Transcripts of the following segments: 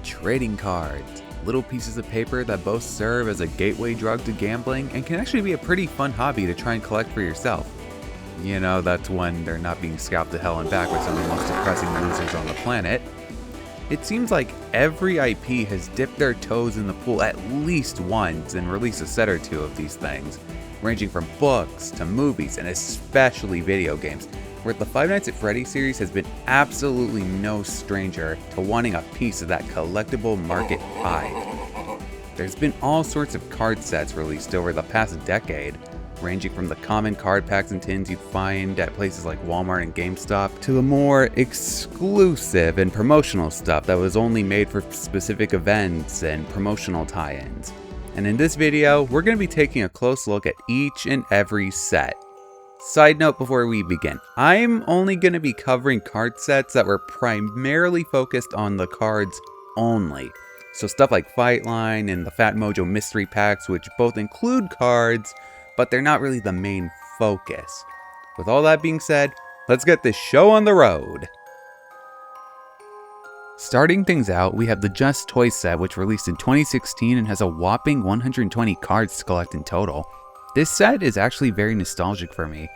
Trading cards. Little pieces of paper that both serve as a gateway drug to gambling and can actually be a pretty fun hobby to try and collect for yourself. You know, that's when they're not being scalped to hell and back by some of the most depressing losers on the planet. It seems like every IP has dipped their toes in the pool at least once and released a set or two of these things, ranging from books to movies and especially video games, where the Five Nights at Freddy's series has been absolutely no stranger to wanting a piece of that collectible market pie. There's been all sorts of card sets released over the past decade, ranging from the common card packs and tins you'd find at places like Walmart and GameStop, to the more exclusive and promotional stuff that was only made for specific events and promotional tie-ins. And in this video, we're going to be taking a close look at each and every set. Side note before we begin, I'm only going to be covering card sets that were primarily focused on the cards only. So stuff like Fight Line and the Fat Mojo mystery packs, which both include cards, but they're not really the main focus. With all that being said, let's get this show on the road. Starting things out, we have the Just Toys set, which released in 2016 and has a whopping 120 cards to collect in total. This set is actually very nostalgic for me.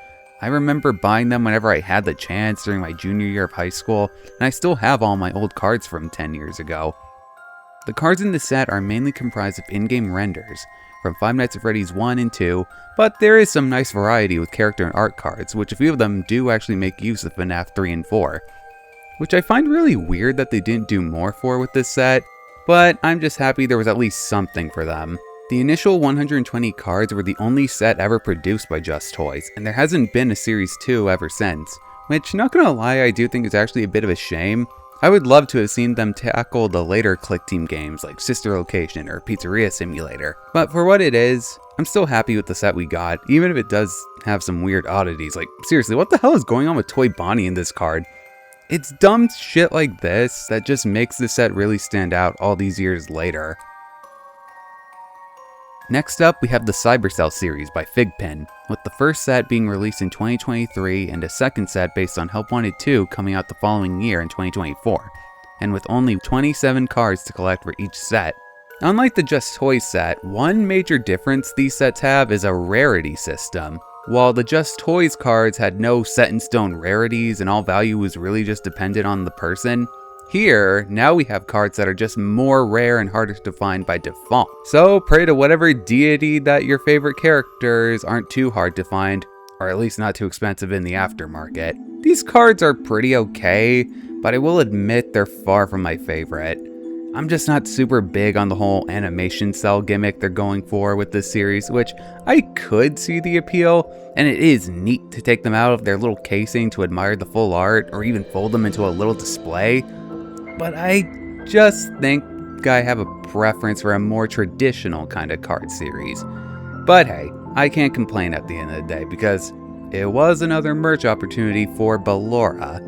I remember buying them whenever I had the chance during my junior year of high school, and I still have all my old cards from 10 years ago. The cards in this set are mainly comprised of in-game renders from Five Nights at Freddy's 1 and 2, but there is some nice variety with character and art cards, which a few of them do actually make use of Fnaf 3 and 4. Which I find really weird that they didn't do more for with this set, but I'm just happy there was at least something for them. The initial 120 cards were the only set ever produced by Just Toys, and there hasn't been a Series 2 ever since, which, not gonna lie, I do think is actually a bit of a shame. I would love to have seen them tackle the later Click Team games like Sister Location or Pizzeria Simulator, but for what it is, I'm still happy with the set we got, even if it does have some weird oddities. Like, seriously, what the hell is going on with Toy Bonnie in this card? It's dumb shit like this that just makes the set really stand out all these years later. Next up, we have the Cybercell series by Figpin, with the first set being released in 2023 and a second set based on Help Wanted 2 coming out the following year in 2024, and with only 27 cards to collect for each set. Unlike the Just Toys set, one major difference these sets have is a rarity system. While the Just Toys cards had no set-in-stone rarities and all value was really just dependent on the person, here, now we have cards that are just more rare and harder to find by default. So pray to whatever deity that your favorite characters aren't too hard to find, or at least not too expensive in the aftermarket. These cards are pretty okay, but I will admit they're far from my favorite. I'm just not super big on the whole animation cell gimmick they're going for with this series, which I could see the appeal, and it is neat to take them out of their little casing to admire the full art, or even fold them into a little display. But I just think I have a preference for a more traditional kind of card series. But hey, I can't complain at the end of the day because it was another merch opportunity for Ballora.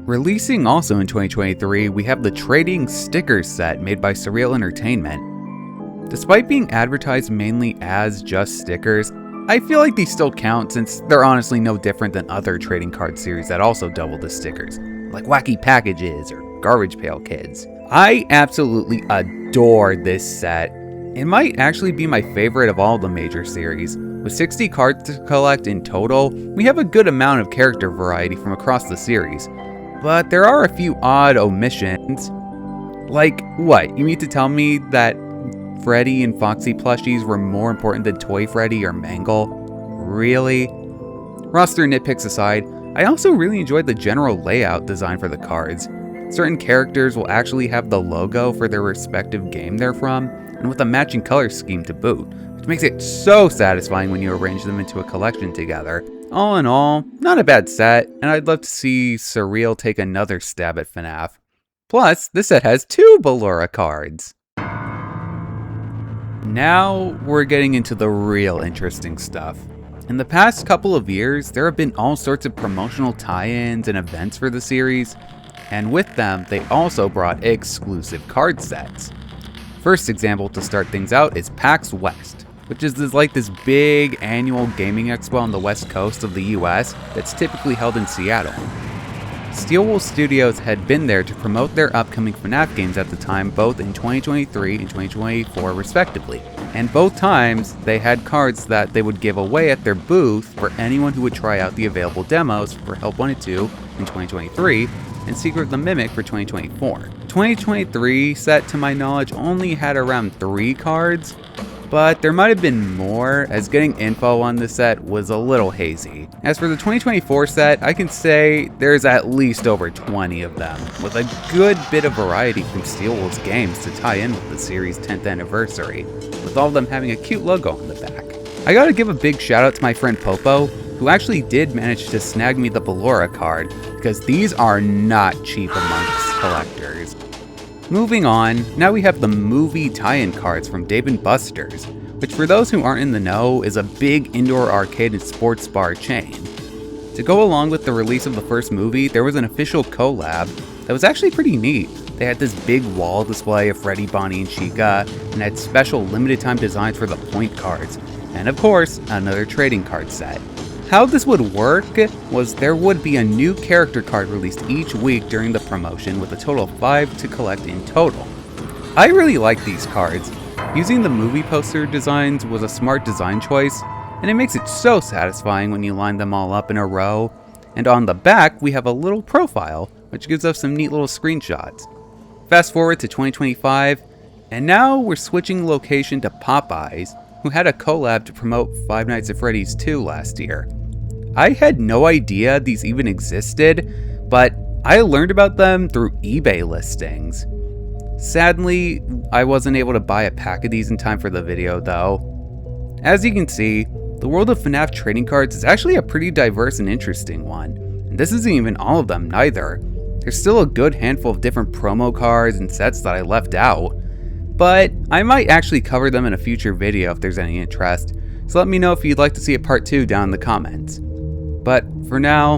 Releasing also in 2023, we have the Trading Stickers set made by Surreal Entertainment. Despite being advertised mainly as just stickers, I feel like these still count since they're honestly no different than other trading card series that also doubled as stickers, like Wacky Packages or Garbage Pail Kids. I absolutely adore this set. It might actually be my favorite of all the major series. With 60 cards to collect in total, we have a good amount of character variety from across the series. But there are a few odd omissions. Like, what? You mean to tell me that Freddy and Foxy plushies were more important than Toy Freddy or Mangle? Really? Roster nitpicks aside, I also really enjoyed the general layout design for the cards. Certain characters will actually have the logo for their respective game they're from, and with a matching color scheme to boot, which makes it so satisfying when you arrange them into a collection together. All in all, not a bad set, and I'd love to see Surreal take another stab at Fnaf. Plus, this set has 2 Ballora cards. Now we're getting into the real interesting stuff. In the past couple of years, there have been all sorts of promotional tie-ins and events for the series, and with them, they also brought exclusive card sets. First example to start things out is PAX West, which is this big annual gaming expo on the west coast of the US that's typically held in Seattle. Steelwool Studios had been there to promote their upcoming Fnaf games at the time, both in 2023 and 2024 respectively. And both times, they had cards that they would give away at their booth for anyone who would try out the available demos for Help 1 and 2 in 2023 and Secret of the Mimic for 2024. 2023 set, to my knowledge, only had around 3 cards, but there might have been more, as getting info on the set was a little hazy. As for the 2024 set, I can say there's at least over 20 of them, with a good bit of variety from Steelwool's games to tie in with the series' 10th anniversary, with all of them having a cute logo on the back. I gotta give a big shout out to my friend Popo, who actually did manage to snag me the Ballora card, because these are not cheap amongst collectors. Moving on, now we have the movie tie-in cards from Dave & Buster's, which for those who aren't in the know is a big indoor arcade and sports bar chain. To go along with the release of the first movie, there was an official collab that was actually pretty neat. They had this big wall display of Freddy, Bonnie, and Chica, and had special limited time designs for the point cards, and of course, another trading card set. How this would work was there would be a new character card released each week during the promotion with a total of 5 to collect in total. I really like these cards. Using the movie poster designs was a smart design choice, and it makes it so satisfying when you line them all up in a row. And on the back, we have a little profile, which gives us some neat little screenshots. Fast forward to 2025, and now we're switching location to Popeyes, who had a collab to promote Five Nights at Freddy's 2 last year. I had no idea these even existed, but I learned about them through eBay listings. Sadly, I wasn't able to buy a pack of these in time for the video though. As you can see, the world of FNAF trading cards is actually a pretty diverse and interesting one, and this isn't even all of them neither. There's still a good handful of different promo cards and sets that I left out, but I might actually cover them in a future video if there's any interest, so let me know if you'd like to see a part 2 down in the comments. But for now,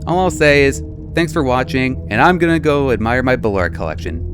all I'll say is, thanks for watching, and I'm gonna go admire my Ballora collection.